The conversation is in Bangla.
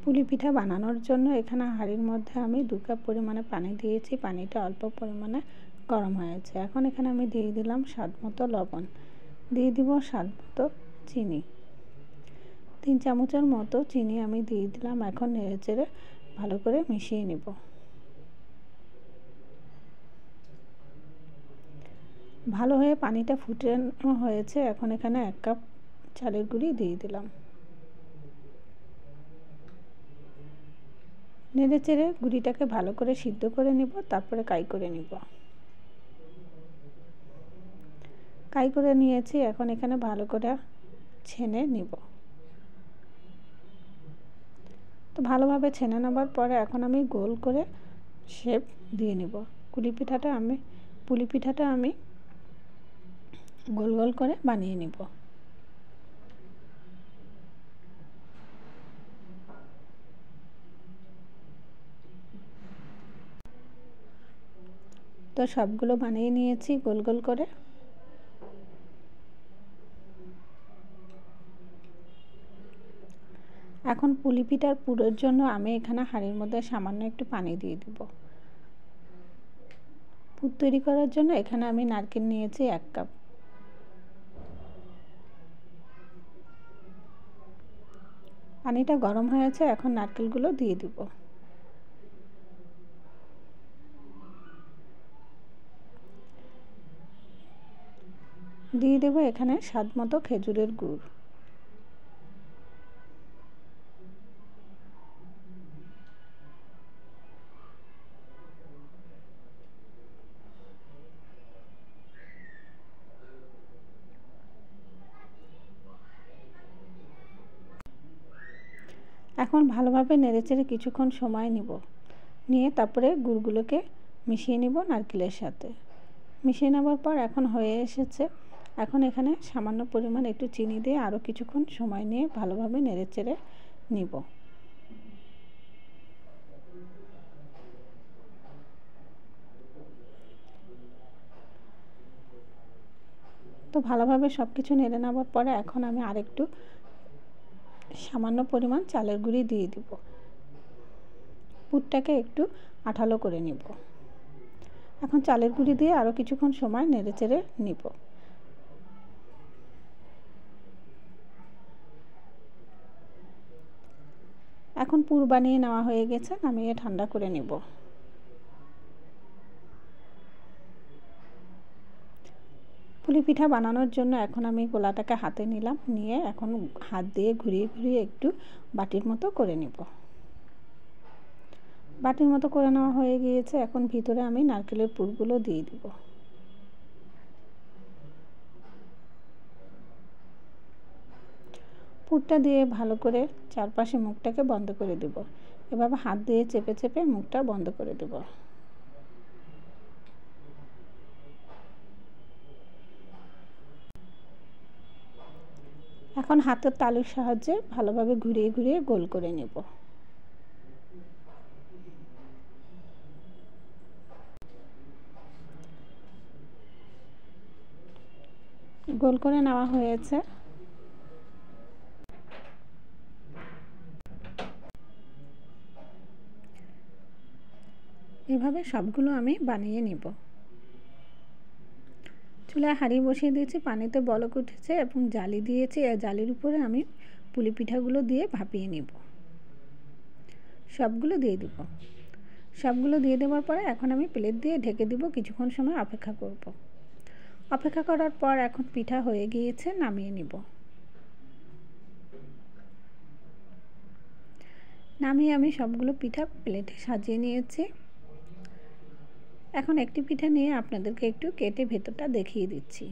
পুলি পিঠা বানানোর জন্য এখানে হাঁড়ির মধ্যে আমি 2 কাপ পরিমাণে পানি দিয়েছি। পানিটা অল্প পরিমাণে গরম হয়েছে। এখন এখানে আমি দিয়ে দিলাম স্বাদমতো লবণ, দিয়ে দিব স্বাদমতো চিনি। 3 চামচের মতো চিনি আমি দিয়ে দিলাম। এখন নেড়েচেড়ে ভালো করে মিশিয়ে নেব। ভালো হয়ে পানিটা ফুটানো হয়েছে। এখন এখানে 1 কাপ চালের গুঁড়ি দিয়ে দিলাম। নেড়েচেড়ে গুঁড়িটাকে ভালো করে সিদ্ধ করে নেব, তারপরে কাই করে নেব। কাই করে নিয়েছি। এখন এখানে ভালো করে ছেনে নিব। তো ভালোভাবে ছেনে নেবার পরে এখন আমি গোল করে শেপ দিয়ে নেব। পুলি পিঠাটা আমি গোল গোল করে বানিয়ে নেব। তো সবগুলো বানিয়ে নিয়েছি গোল গোল করে। এখন পুলি পিঠার পুরের জন্য আমি এখানে হাঁড়ির মধ্যে সামান্য একটু পানি দিয়ে দিব। পুর তৈরি করার জন্য এখানে আমি নারকেল নিয়েছি 1 কাপ। পানিটা গরম হয়েছে। এখন নারকেলগুলো দিয়ে দিব। দিয়ে দেব এখানে স্বাদমতো খেজুরের গুড়। এখন ভালোভাবে নেড়েচেড়ে কিছুক্ষণ সময় নিয়ে তারপরে গুড়গুলোকে মিশিয়ে নিব নারকেলের সাথে। মিশিয়ে নেওয়ার পর এখন হয়ে এসেছে। এখন এখানে সামান্য পরিমাণ একটু চিনি দিয়ে আরও কিছুক্ষণ সময় নিয়ে ভালোভাবে নেড়েচেড়ে নিব। তো ভালোভাবে সব কিছু নেড়ে নেওয়ার পরে এখন আমি আরেকটু সামান্য পরিমাণ চালের গুঁড়ি দিয়ে দিব। পুরটাকে একটু আঠালো করে নিব। এখন চালের গুঁড়ি দিয়ে আরও কিছুক্ষণ সময় নেড়েচেড়ে নিব। এখন পুর বানিয়ে নেওয়া হয়ে গেছে। নামিয়ে ঠান্ডা করে নেব। পুলি পিঠা বানানোর জন্য এখন আমি গোলাটাকে হাতে নিলাম, নিয়ে এখন হাত দিয়ে ঘুরিয়ে ঘুরিয়ে একটু বাটির মতো করে নেব। বাটির মতো করে নেওয়া হয়ে গিয়েছে। এখন ভিতরে আমি নারকেলের পুরগুলো দিয়ে দিব। পুরটা দিয়ে ভালো করে চারপাশে মুখটাকে বন্ধ করে দেব। এভাবে হাত দিয়ে চেপে চেপে মুখটা বন্ধ করে দেব। এখন হাতের তালুর সাহায্যে ভালোভাবে ঘুরিয়ে ঘুরিয়ে গোল করে নেব। গোল করে নেওয়া হয়েছে। এভাবে সবগুলো আমি বানিয়ে নিব। চুলায় হাঁড়ি বসিয়ে দিয়েছি, পানিতে বলক উঠেছে এবং জালি দিয়েছি। এই জালির উপরে আমি পুলি পিঠাগুলো দিয়ে ভাপিয়ে নিব। সবগুলো দিয়ে দিব। সবগুলো দিয়ে দেওয়ার পরে এখন আমি প্লেট দিয়ে ঢেকে দিব। কিছুক্ষণ সময় অপেক্ষা করব। অপেক্ষা করার পর এখন পিঠা হয়ে গিয়েছে, নামিয়ে নিব। নামিয়ে আমি সবগুলো পিঠা প্লেটে সাজিয়ে নিয়েছি। এখন একটি পিঠা নিয়ে আপনাদেরকে একটু কেটে ভেতরটা দেখিয়ে দিচ্ছি।